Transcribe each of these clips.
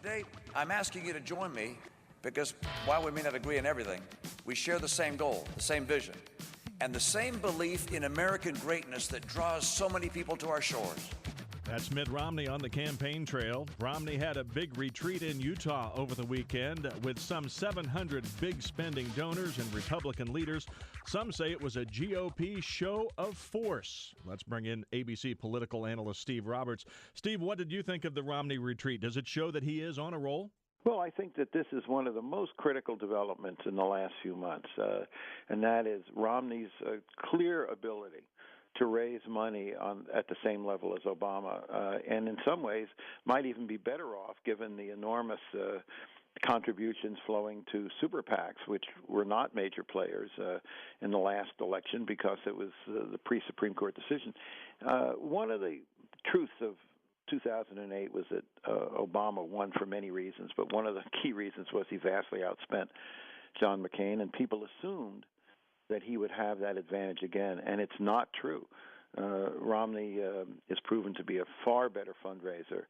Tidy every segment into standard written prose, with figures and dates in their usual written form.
today, I'm asking you to join me because while we may not agree on everything, we share the same goal, the same vision, and the same belief in American greatness that draws so many people to our shores. That's Mitt Romney on the campaign trail. Romney had a big retreat in Utah over the weekend with some 700 big spending donors and Republican leaders. Some say it was a GOP show of force. Let's bring in ABC political analyst Steve Roberts. Steve, what did you think of the Romney retreat? Does it show that he is on a roll? Well, I think that this is one of the most critical developments in the last few months, and that is Romney's clear ability to raise money at the same level as Obama, and in some ways might even be better off given the enormous contributions flowing to super PACs, which were not major players in the last election because it was the pre-Supreme Court decision. One of the truths of 2008 was that Obama won for many reasons, but one of the key reasons was he vastly outspent John McCain, and people assumed that he would have that advantage again, and it's not true. Romney is proven to be a far better fundraiser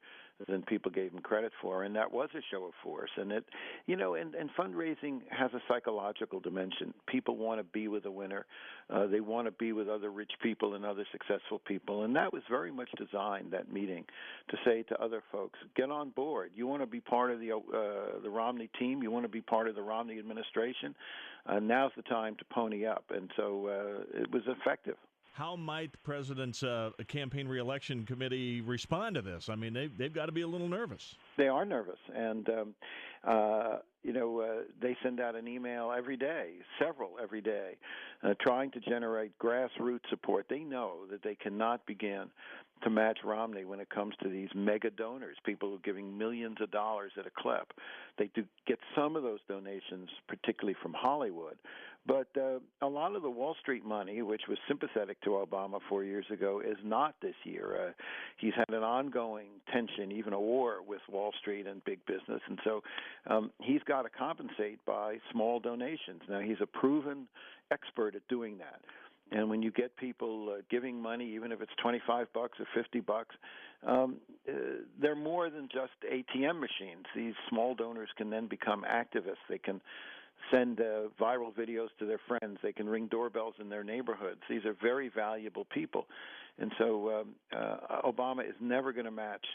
than people gave him credit for, and that was a show of force. And it, and fundraising has a psychological dimension. People want to be with a winner. They want to be with other rich people and other successful people, and that was very much designed, that meeting, to say to other folks, get on board. You want to be part of the Romney team. You want to be part of the Romney administration. Now's the time to pony up, and so it was effective. How might the president's campaign reelection committee respond to this? I mean, they've got to be a little nervous. They are nervous, and they send out an email every day, several every day, trying to generate grassroots support. They know that they cannot begin to match Romney when it comes to these mega donors, people who are giving millions of dollars at a clip. They do get some of those donations, particularly from Hollywood. But a lot of the Wall Street money, which was sympathetic to Obama 4 years ago, is not this year. He's had an ongoing tension, even a war with Wall Street and big business. And so he's got to compensate by small donations. Now, he's a proven expert at doing that. And when you get people giving money, even if it's $25 or $50, they're more than just ATM machines. These small donors can then become activists. They can send viral videos to their friends. They can ring doorbells in their neighborhoods. These are very valuable people. And so Obama is never going to match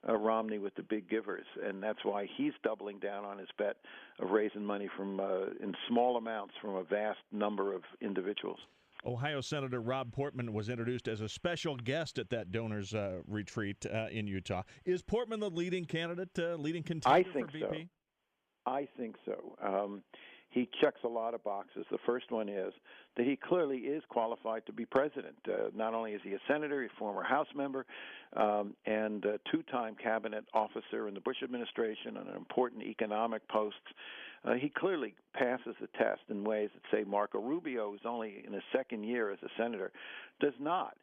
Romney with the big givers, and that's why he's doubling down on his bet of raising money from in small amounts from a vast number of individuals. Ohio Senator Rob Portman was introduced as a special guest at that donors retreat in Utah. Is Portman the leading candidate, leading contender for VP? I think so. He checks a lot of boxes. The first one is that he clearly is qualified to be president. Not only is he a senator, he's a former House member, and a two-time cabinet officer in the Bush administration on important economic posts. He clearly passes the test in ways that, say, Marco Rubio, who's only in his second year as a senator, does not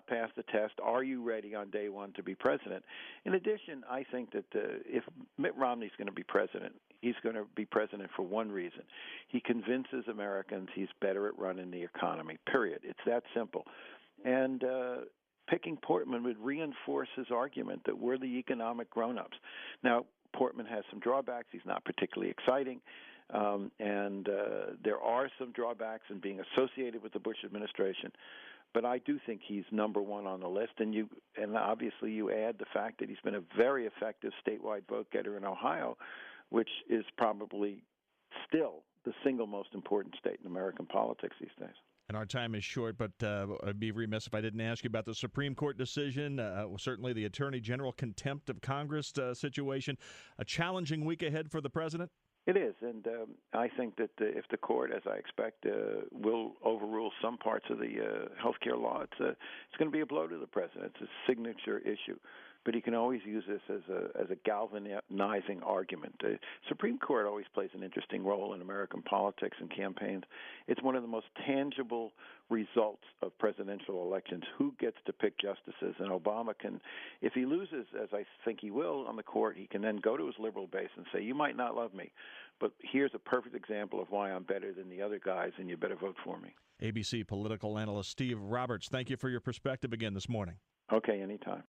pass the test. Are you ready on day one to be president? In addition, I think that if Mitt Romney's going to be president, he's going to be president for one reason. He convinces Americans he's better at running the economy, period. It's that simple. And picking Portman would reinforce his argument that we're the economic grown-ups. Now, Portman has some drawbacks. He's not particularly exciting. And there are some drawbacks in being associated with the Bush administration. But I do think he's number one on the list, and obviously you add the fact that he's been a very effective statewide vote getter in Ohio, which is probably still the single most important state in American politics these days. And our time is short, but I'd be remiss if I didn't ask you about the Supreme Court decision, certainly the Attorney General contempt of Congress situation. A challenging week ahead for the president? It is, and I think that if the court, as I expect, will overrule some parts of the health care law, it's going to be a blow to the president. It's a signature issue. But he can always use this as a galvanizing argument. The Supreme Court always plays an interesting role in American politics and campaigns. It's one of the most tangible results of presidential elections. Who gets to pick justices? And Obama can, if he loses, as I think he will on the court, he can then go to his liberal base and say, you might not love me, but here's a perfect example of why I'm better than the other guys, and you better vote for me. ABC political analyst Steve Roberts, thank you for your perspective again this morning. Okay, anytime.